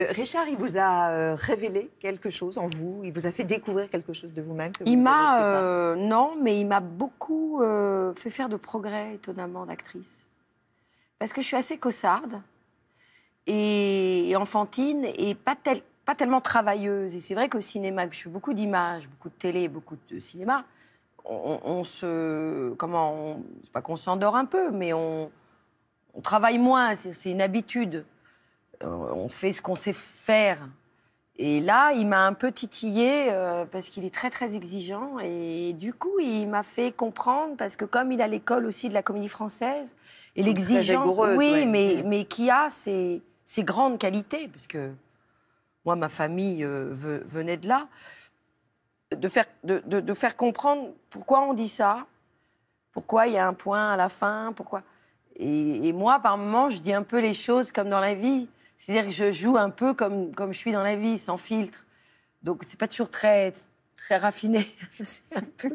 Richard, il vous a révélé quelque chose en vous? Il vous a fait découvrir quelque chose de vous-même que vous Il ne m'a, connaissiez pas? non, mais il m'a beaucoup fait faire de progrès, étonnamment, d'actrice. Parce que je suis assez caussarde et enfantine et pas tellement travailleuse. Et c'est vrai qu'au cinéma, que je fais beaucoup d'images, beaucoup de télé, beaucoup de cinéma, c'est pas qu'on s'endort un peu, mais on travaille moins, c'est une habitude. On fait ce qu'on sait faire. Et là, il m'a un peu titillé parce qu'il est très, très exigeant. Et du coup, il m'a fait comprendre, parce que comme il a l'école aussi de la Comédie Française, et Donc, très l'exigence, rigoureuse, oui, ouais. mais qui a ses grandes qualités, parce que moi, ma famille venait de là, de faire comprendre pourquoi on dit ça, pourquoi il y a un point à la fin, pourquoi... Et moi, par moments, je dis un peu les choses comme dans la vie. C'est-à-dire que je joue un peu comme je suis dans la vie, sans filtre. Donc, c'est pas toujours très, très raffiné. C'est un peu...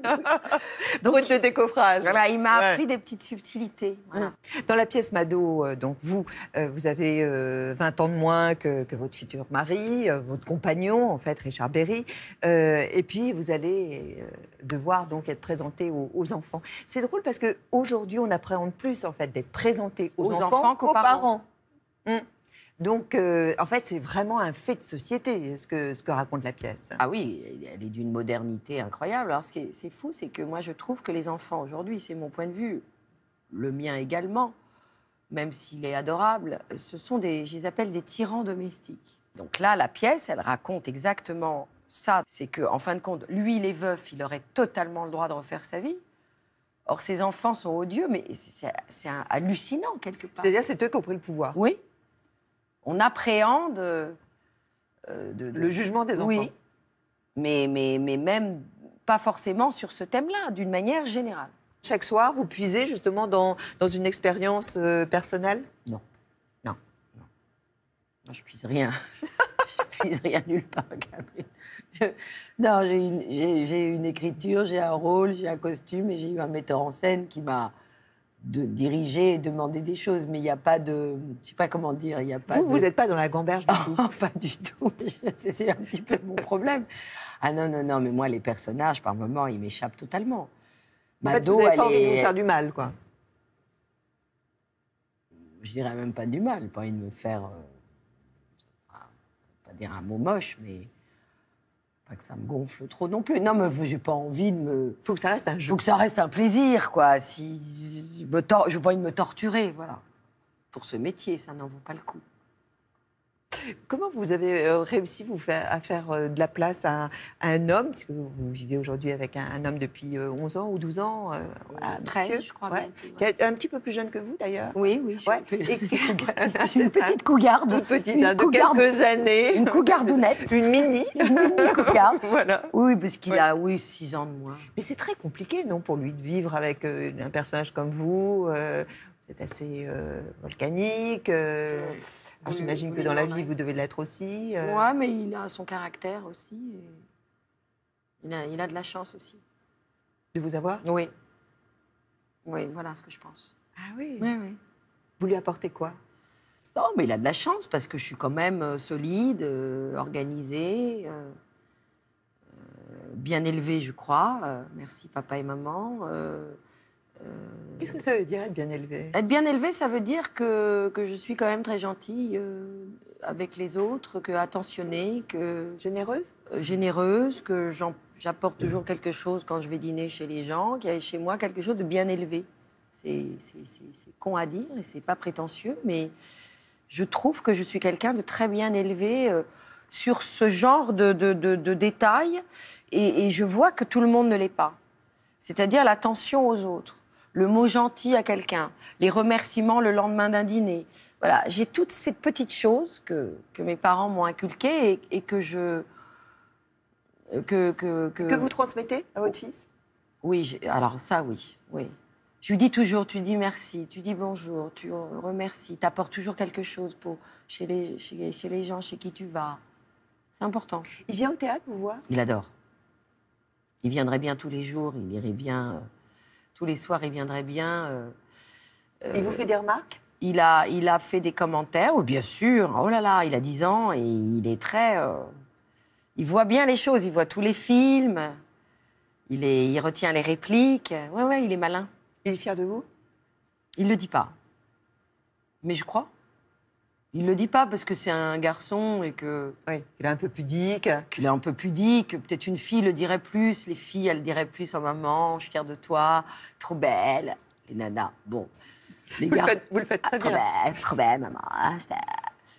Donc, Route de décoffrage. voilà, il m'a Ouais. appris des petites subtilités. Voilà. Dans la pièce Mado, donc vous avez 20 ans de moins que votre futur mari, votre compagnon, en fait, Richard Berry. Et puis, vous allez devoir donc être présenté aux enfants. C'est drôle parce qu'aujourd'hui, on appréhende plus, en fait, d'être présenté aux enfants qu'aux parents. Donc, en fait, c'est vraiment un fait de société, ce que raconte la pièce. Ah oui, elle est d'une modernité incroyable. Alors, c'est fou, c'est que moi, je trouve que les enfants, aujourd'hui, c'est mon point de vue, le mien également, même s'il est adorable, ce sont je les appelle des tyrans domestiques. Donc là, la pièce, elle raconte exactement ça. C'est qu'en fin de compte, lui, il est veuf, il aurait totalement le droit de refaire sa vie. Or, ses enfants sont odieux, mais c'est hallucinant, quelque part. C'est-à-dire, c'est eux qui ont pris le pouvoir. Oui. On appréhende... le jugement des enfants. Oui, mais même pas forcément sur ce thème-là, d'une manière générale. Chaque soir, vous puisez justement dans une expérience personnelle? Non. Non. Non, je puise rien. Je puise rien nulle part, Catherine. Non, j'ai une écriture, j'ai un rôle, j'ai un costume et j'ai eu un metteur en scène qui m'a dirigé et demandé des choses. Mais il n'y a pas de... Je sais pas comment dire. Y a pas vous n'êtes pas dans la gamberge du tout? Pas du tout. C'est un petit peu mon problème. Ah non, mais moi, les personnages, par moments, ils m'échappent totalement. En fait, vous n'avez pas envie de vous faire du mal, quoi. Je dirais même pas du mal, pas envie de me faire... pas dire un mot moche, mais pas que ça me gonfle trop non plus. Non, mais j'ai pas envie de me... Faut que ça reste un jeu. Faut que ça reste un plaisir, quoi. Si je n'ai pas envie de me torturer, voilà. Pour ce métier, ça n'en vaut pas le coup. Comment vous avez réussi à faire de la place à un homme, puisque vous vivez aujourd'hui avec un homme depuis 11 ans ou 12 ans, 13, je crois. Ouais. Qui est un petit peu plus jeune que vous, d'ailleurs. Oui, je suis Ouais. un peu... Je suis une petite cougarde. Toute petite, de quelques années. Une cougardounette. Une mini. Une mini cougarde. Voilà. Oui, parce qu'il a 6 ans de moins. Mais c'est très compliqué, non, pour lui, de vivre avec un personnage comme vous. Vous êtes assez volcanique. Oui, j'imagine que dans la vie, vous devez l'être aussi. Oui, mais il a son caractère aussi. Et il a de la chance aussi. De vous avoir? Oui. Oui, voilà ce que je pense. Ah oui? Oui. Vous lui apportez quoi? Non, mais il a de la chance parce que je suis quand même solide, organisée, bien élevée, je crois. Merci papa et maman. Qu'est-ce que ça veut dire, être bien élevé? Être bien élevée, ça veut dire que je suis quand même très gentille avec les autres, que attentionnée, que... Généreuse? Généreuse, que j'apporte toujours quelque chose quand je vais dîner chez les gens, qu'il y a chez moi quelque chose de bien élevé. C'est con à dire et c'est pas prétentieux, mais je trouve que je suis quelqu'un de très bien élevé sur ce genre de détails et je vois que tout le monde ne l'est pas. C'est-à-dire l'attention aux autres, le mot gentil à quelqu'un, les remerciements le lendemain d'un dîner. Voilà, j'ai toutes ces petites choses que mes parents m'ont inculquées et que je... Que vous transmettez à votre fils? Oui, alors ça, oui. Je lui dis toujours, tu dis merci, tu dis bonjour, tu remercies, tu apportes toujours quelque chose chez les gens chez qui tu vas. C'est important. Il vient au théâtre vous voir? Il adore. Il viendrait bien tous les jours, il irait bien... tous les soirs, il viendrait bien. Il vous fait des remarques? il a fait des commentaires, oh, bien sûr, oh là là, il a 10 ans et il est très... il voit bien les choses, il voit tous les films, il retient les répliques. Ouais, il est malin. Il est fier de vous? Il le dit pas. Mais je crois. Il le dit pas parce que c'est un garçon et que... Oui, il est un peu pudique. Qu'il est un peu pudique. Peut-être une fille le dirait plus. Les filles, elles diraient plus « Oh maman, je suis fière de toi, trop belle. » Les nanas, bon. Les Vous le faites très bien. Trop belle, maman.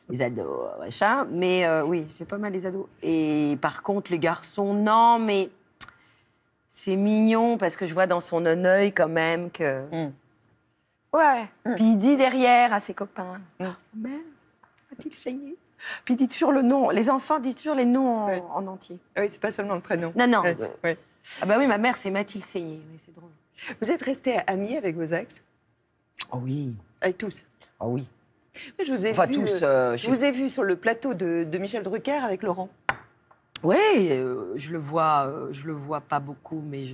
Les ados, machin. Mais oui, je fais pas mal les ados. Et par contre, les garçons, non, mais c'est mignon parce que je vois dans son œil quand même que... Ouais. Puis il dit derrière à ses copains « Oh, merde, va-t-il saigner ?» Puis il dit toujours le nom. Les enfants disent toujours les noms en entier. Oui, c'est pas seulement le prénom. Non. Ouais. Ah bah oui, ma mère, c'est Mathilde Seigné. Oui, c'est drôle. Vous êtes restés amis avec vos ex? Oh oui. Avec tous? Oh oui. Oui, je vous ai Enfin, vu, tous. je vous ai vu sur le plateau de Michel Drucker avec Laurent. Oui, je le vois pas beaucoup, mais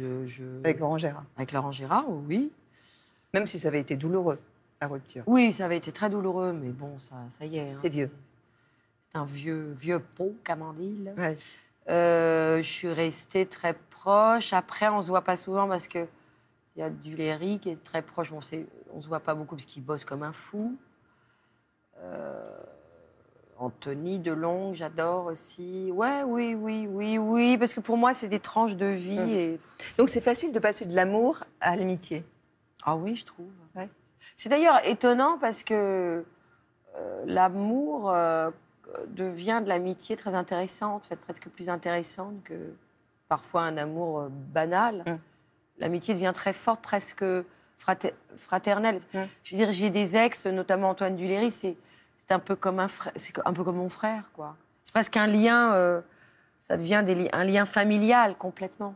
Avec Laurent Gérard. Avec Laurent Gérard, oui. Même si ça avait été douloureux, la rupture. Oui, ça avait été très douloureux, mais bon, ça y est. Hein, c'est vieux. C'est un vieux pot, comme on dit. Là. Ouais. Je suis restée très proche. Après, on se voit pas souvent parce que il y a Duléry qui est très proche. Bon, on se voit pas beaucoup parce qu'il bosse comme un fou. Anthony Delonge, j'adore aussi. Ouais, oui, parce que pour moi, c'est des tranches de vie. Et... Donc, c'est facile de passer de l'amour à l'amitié. Ah oui, je trouve. Ouais. C'est d'ailleurs étonnant parce que l'amour devient de l'amitié très intéressante, en fait, presque plus intéressante que parfois un amour banal. L'amitié devient très forte, presque fraternelle. Je veux dire, j'ai des ex, notamment Antoine Duléry, c'est un peu comme c'est un peu comme mon frère, quoi. C'est presque un lien, ça devient un lien familial complètement.